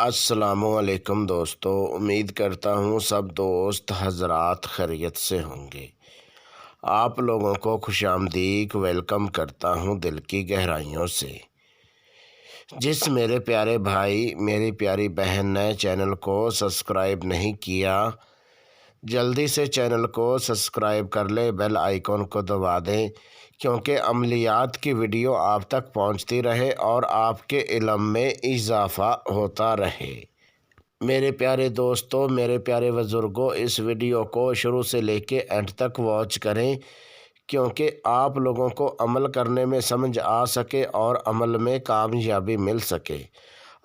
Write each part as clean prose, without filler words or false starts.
अस्सलामु अलैकुम दोस्तों, उम्मीद करता हूँ सब दोस्त हज़रात खैरियत से होंगे। आप लोगों को खुशामदीद वेलकम करता हूँ दिल की गहराइयों से। जिस मेरे प्यारे भाई मेरी प्यारी बहन ने चैनल को सब्सक्राइब नहीं किया, जल्दी से चैनल को सब्सक्राइब कर ले, बेल आइकॉन को दबा दें, क्योंकि अमलियात की वीडियो आप तक पहुंचती रहे और आपके इल्म में इजाफ़ा होता रहे। मेरे प्यारे दोस्तों, मेरे प्यारे बुज़ुर्गों, इस वीडियो को शुरू से लेके एंड तक वॉच करें, क्योंकि आप लोगों को अमल करने में समझ आ सके और अमल में कामयाबी मिल सके।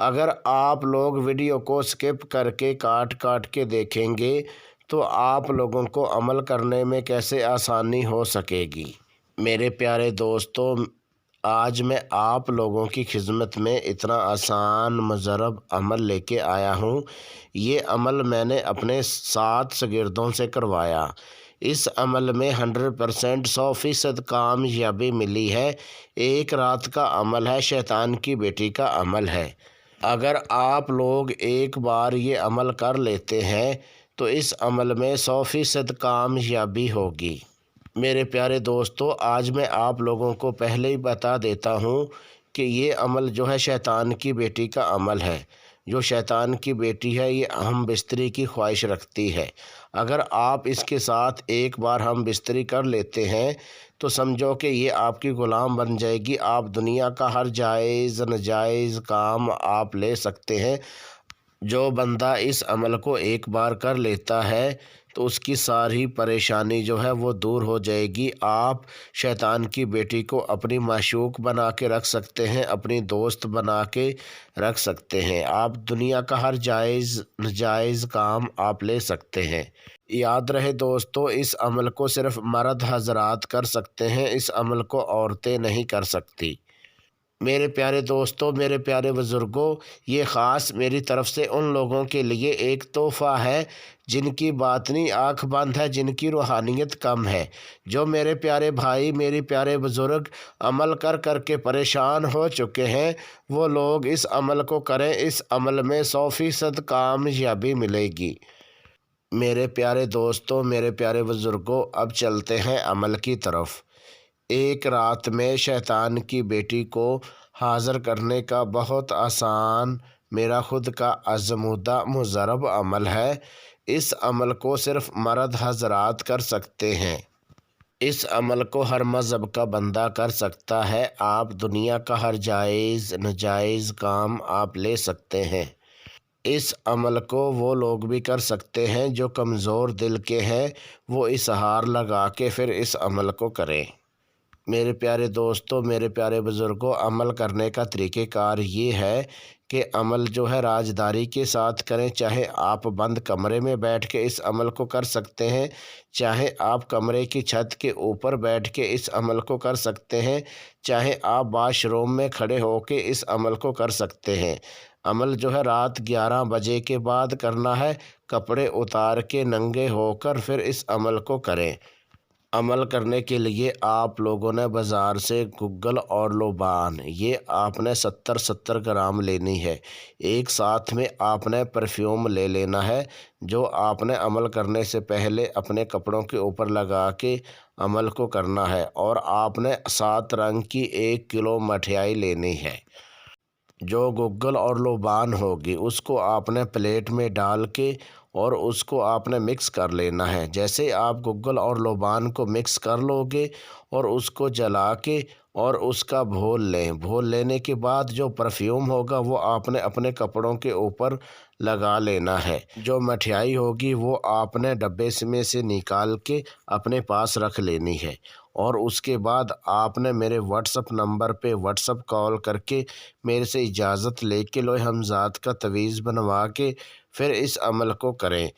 अगर आप लोग वीडियो को स्किप करके काट काट के देखेंगे तो आप लोगों को अमल करने में कैसे आसानी हो सकेगी। मेरे प्यारे दोस्तों, आज मैं आप लोगों की खिदमत में इतना आसान मुजरब अमल लेके आया हूँ। ये अमल मैंने अपने 7 शागिर्दों से करवाया। इस अमल में 100% 100% कामयाबी मिली है। एक रात का अमल है, शैतान की बेटी का अमल है। अगर आप लोग एक बार ये अमल कर लेते हैं तो इस अमल में 100% कामयाबी होगी। मेरे प्यारे दोस्तों, आज मैं आप लोगों को पहले ही बता देता हूँ कि ये अमल जो है शैतान की बेटी का अमल है। जो शैतान की बेटी है ये हम बिस्तरी की ख्वाहिश रखती है। अगर आप इसके साथ एक बार हम बिस्तरी कर लेते हैं तो समझो कि ये आपकी ग़ुलाम बन जाएगी। आप दुनिया का हर जायज़ नाजायज़ काम आप ले सकते हैं। जो बंदा इस अमल को एक बार कर लेता है तो उसकी सारी परेशानी जो है वो दूर हो जाएगी। आप शैतान की बेटी को अपनी माशूक बना के रख सकते हैं, अपनी दोस्त बना के रख सकते हैं। आप दुनिया का हर जायज़ नाजायज़ काम आप ले सकते हैं। याद रहे दोस्तों, इस अमल को सिर्फ मर्द हज़रात कर सकते हैं, इस अमल को औरतें नहीं कर सकती। मेरे प्यारे दोस्तों, मेरे प्यारे बुज़ुर्गों, ये ख़ास मेरी तरफ़ से उन लोगों के लिए एक तोहफ़ा है जिनकी बातनी आँख बंद है, जिनकी रूहानियत कम है। जो मेरे प्यारे भाई मेरे प्यारे बुज़ुर्ग अमल कर कर के परेशान हो चुके हैं, वो लोग इस अमल को करें। इस अमल में 100% कामयाबी मिलेगी। मेरे प्यारे दोस्तों, मेरे प्यारे बुज़ुर्गों, अब चलते हैं अमल की तरफ़। एक रात में शैतान की बेटी को हाज़िर करने का बहुत आसान मेरा ख़ुद का आज़मूदा मुजरब अमल है। इस अमल को सिर्फ मर्द हज़रात कर सकते हैं। इस अमल को हर मज़हब का बंदा कर सकता है। आप दुनिया का हर जायज़ नाजायज़ काम आप ले सकते हैं। इस अमल को वो लोग भी कर सकते हैं जो कमज़ोर दिल के हैं। वो इसहार लगा के फिर इस अमल को करें। मेरे प्यारे दोस्तों, मेरे प्यारे बुज़ुर्गों, अमल करने का तरीक़ेकार ये है कि अमल जो है राजदारी के साथ करें। चाहे आप बंद कमरे में बैठ के इस अमल को कर सकते हैं, चाहे आप कमरे की छत के ऊपर बैठ के इस अमल को कर सकते हैं, चाहे आप वाशरूम में खड़े होकर इस अमल को कर सकते हैं। अमल जो है रात 11 बजे के बाद करना है। कपड़े उतार के नंगे होकर फिर इस अमल को करें। अमल करने के लिए आप लोगों ने बाज़ार से गुग्गल और लोबान ये आपने 70-70 ग्राम लेनी है। एक साथ में आपने परफ्यूम ले लेना है, जो आपने अमल करने से पहले अपने कपड़ों के ऊपर लगा के अमल को करना है। और आपने 7 रंग की 1 किलो मठियाई लेनी है। जो गुग्गल और लोबान होगी उसको आपने प्लेट में डाल के और उसको आपने मिक्स कर लेना है। जैसे आप गुग्गल और लोबान को मिक्स कर लोगे और उसको जला के और उसका घोल लें। घोल लेने के बाद जो परफ्यूम होगा वो आपने अपने कपड़ों के ऊपर लगा लेना है। जो मठियाई होगी वो आपने डब्बे में से निकाल के अपने पास रख लेनी है। और उसके बाद आपने मेरे व्हाट्सअप नंबर पे व्हाट्सअप कॉल करके मेरे से इजाज़त लेके लोहे हमज़ात का तवीज़ बनवा के फिर इस अमल को करें।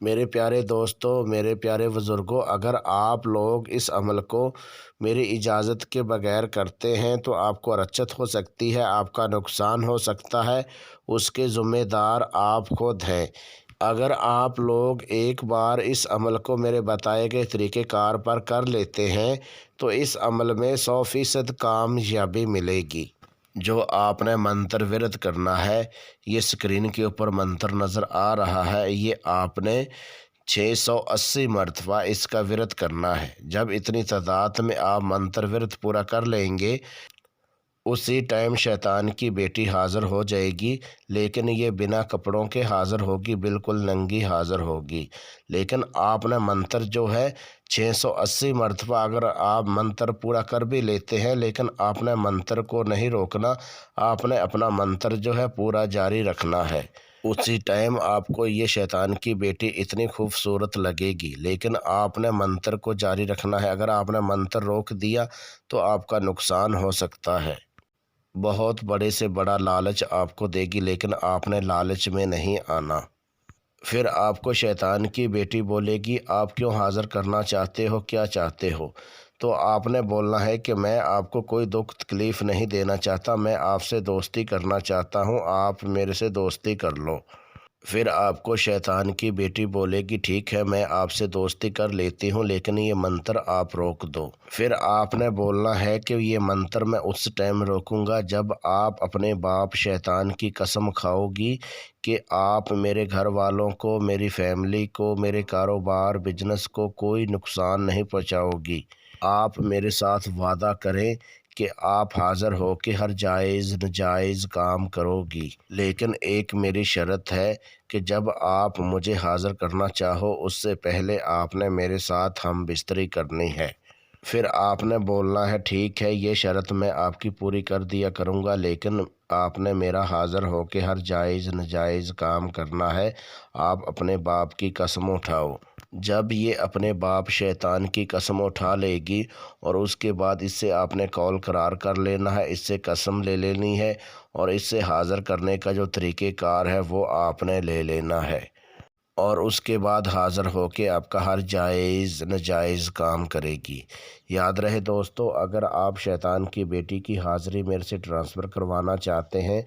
मेरे प्यारे दोस्तों, मेरे प्यारे बुज़ुर्गों, अगर आप लोग इस अमल को मेरी इजाज़त के बगैर करते हैं तो आपको रच्चत हो सकती है, आपका नुकसान हो सकता है। उसके ज़िम्मेदार आप खुद हैं। अगर आप लोग एक बार इस अमल को मेरे बताए गए तरीक़ेकार पर कर लेते हैं तो इस अमल में 100% कामयाबी मिलेगी। جو آپ نے منتر ورد کرنا ہے، یہ اسکرین کے اوپر منتر نظر آ رہا ہے، یہ آپ نے 680 مرتبہ اس کا ورد کرنا ہے۔ جب اتنی تعداد میں آپ منتر ورد پورا کر لیں گے، اسی ٹائم شیطان کی بیٹی حاضر ہو جائے گی، لیکن یہ بنا کپڑوں کے حاضر ہوگی، بالکل ننگی حاضر ہوگی۔ لیکن آپ نے منتر جو ہے 680 مرتبہ اگر آپ منتر پورا کر بھی لیتے ہیں، لیکن آپ نے منتر کو نہیں روکنا، آپ نے اپنا منتر جو ہے پورا جاری رکھنا ہے۔ اسی ٹائم آپ کو یہ شیطان کی بیٹی اتنی خوبصورت لگے گی، لیکن آپ نے منتر کو جاری رکھنا ہے۔ اگر آپ نے منتر روک دیا تو آپ کا نقصان ہو سکتا ہے۔ بہت بڑے سے بڑا لالچ آپ کو دے گی، لیکن آپ نے لالچ میں نہیں آنا۔ پھر آپ کو شیطان کی بیٹی بولے گی، آپ کیوں حاضر کرنا چاہتے ہو، کیا چاہتے ہو؟ تو آپ نے بولنا ہے کہ میں آپ کو کوئی دکھ تکلیف نہیں دینا چاہتا، میں آپ سے دوستی کرنا چاہتا ہوں، آپ میرے سے دوستی کر لو۔ پھر آپ کو شیطان کی بیٹی بولے گی، ٹھیک ہے میں آپ سے دوستی کر لیتی ہوں، لیکن یہ منتر آپ روک دو۔ پھر آپ نے بولنا ہے کہ یہ منتر میں اس ٹائم روکوں گا جب آپ اپنے باپ شیطان کی قسم کھاؤ گی کہ آپ میرے گھر والوں کو، میری فیملی کو، میرے کاروبار بزنس کو کوئی نقصان نہیں پہنچاؤ گی۔ آپ میرے ساتھ وعدہ کریں کہ آپ حاضر ہو کے ہر جائز نجائز کام کرو گی، لیکن ایک میری شرط ہے کہ جب آپ مجھے حاضر کرنا چاہو اس سے پہلے آپ نے میرے ساتھ ہم بستری کرنی ہے۔ پھر آپ نے بولنا ہے، ٹھیک ہے یہ شرط میں آپ کی پوری کر دیا کروں گا، لیکن آپ نے میرا حاضر ہو کے ہر جائز نجائز کام کرنا ہے، آپ اپنے باپ کی قسم اٹھاؤ۔ جب یہ اپنے باپ شیطان کی قسم اٹھا لے گی اور اس کے بعد اس سے آپ نے قول قرار کر لینا ہے، اس سے قسم لے لینی ہے، اور اس سے حاضر کرنے کا جو طریقہ کار ہے وہ آپ نے لے لینا ہے، اور اس کے بعد حاضر ہو کے آپ کا ہر جائز نجائز کام کرے گی۔ یاد رہے دوستو، اگر آپ شیطان کی بیٹی کی حاضری میرے سے ٹرانسفر کروانا چاہتے ہیں،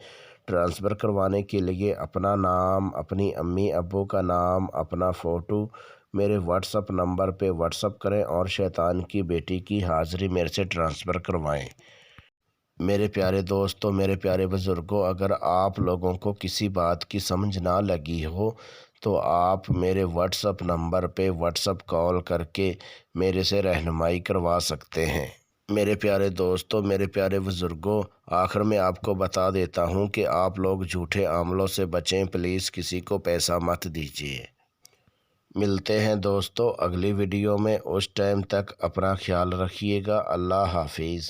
ٹرانسفر کروانے کے لیے اپنا نام، اپنی امی ابو کا نام، اپنا فوٹو میرے واٹس اپ نمبر پہ واٹس اپ کریں اور شیطان کی بیٹی کی حاضری میرے سے ٹرانسفر کروائیں۔ میرے پیارے دوستوں، میرے پیارے بزرگوں، اگر آپ لوگوں کو کسی بات کی سمجھ نہ لگی ہو تو آپ میرے واٹس اپ نمبر پہ واٹس اپ کال کر کے میرے سے رہنمائی کروا سکتے ہیں۔ میرے پیارے دوستوں، میرے پیارے بزرگوں، آخر میں آپ کو بتا دیتا ہوں کہ آپ لوگ جھوٹے عاملوں سے بچیں، پلیز کسی کو پیسہ مت دیجیے۔ ملتے ہیں دوستوں اگلی ویڈیو میں، اس ٹائم تک اپنا خیال رکھیے گا۔ اللہ حافظ۔